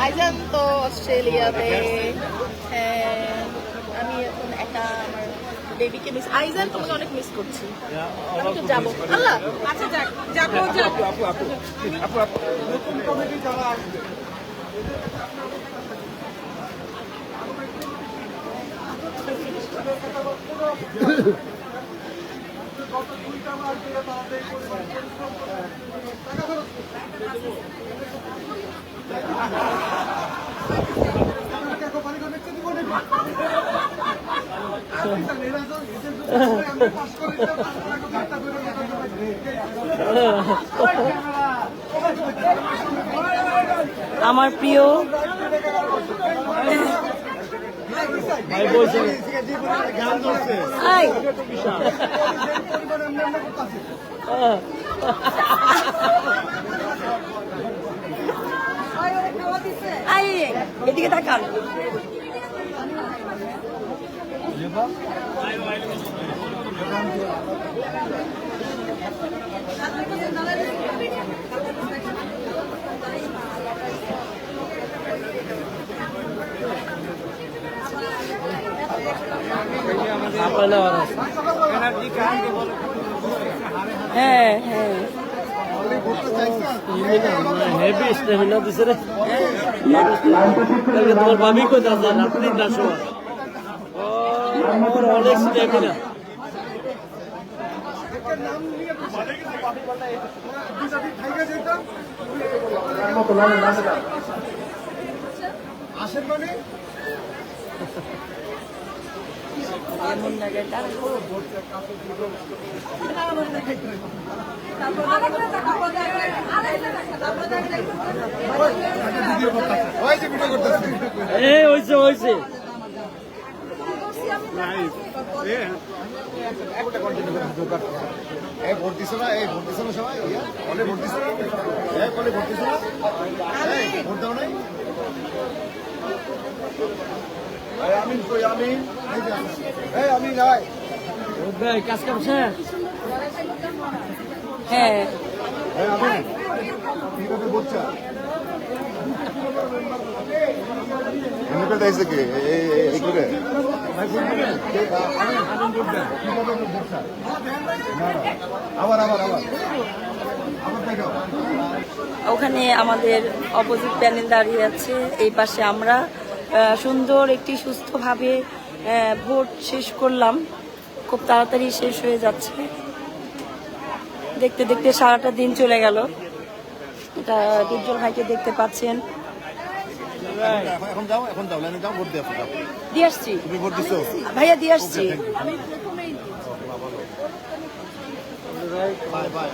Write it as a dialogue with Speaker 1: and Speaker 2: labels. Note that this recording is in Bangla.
Speaker 1: আইজান তো অস্ট্রেলিয়াতে। হ্যাঁ, আমি এখন একা আমার বেবিকে মিস। আইজান তোমাকে অনেক মিস করছি। আমি তো যাবো। আল্লাহ, আচ্ছা যাক, যাবো যাবো।
Speaker 2: নতুন কমিটি যারা আসবে গত 2টা মাস ধরে তাদের পরিবার পরিশ্রম করে টাকা খরচ
Speaker 1: আমার প্রিয় এদিকে তাকান। হ্যাঁ হ্যাঁ
Speaker 3: হেভি স্টেমিনা দিছে রে। তোমার ভাবি কোথায় আছে? রাত্রি 10টার সময়। অনেক স্টেমিনা।
Speaker 2: আসেন মানে
Speaker 1: এমন জায়গায় তার
Speaker 3: হয়েছে
Speaker 2: ভোট দিছ না? এই ভোট দিছ না সবাই? বলে ভোট দিছ না? বলে ভোট দিছ না? ভোট দাও নাই? আমিন কই? আমিন এই আমিন যাই
Speaker 3: কাজ কাম শেষ।
Speaker 1: হ্যাঁ
Speaker 2: আমিন ঠিক আছে বচ্চা এমনি করে দেখছে কি এই করে আবার আবার আবার
Speaker 1: ওখানে আমাদের অপোজিট প্যানেল দাঁড়িয়ে আছে, এই পাশে আমরা সুন্দর একটি সুস্থভাবে ভোট শেষ করলাম। খুব তাড়াতাড়ি শেষ হয়ে যাচ্ছে, দেখতে দেখতে সারাটা দিন চলে গেল। এটা ডিপজল ভাইকে দেখতে পাচ্ছেন।
Speaker 2: এখন যাও লাইনে যাও ভোট দিয়ে
Speaker 1: দিয়ে আসছি
Speaker 2: তুমি ভোট দিছো
Speaker 1: ভাইয়া, দিয়ে আসছি।
Speaker 2: Bye bye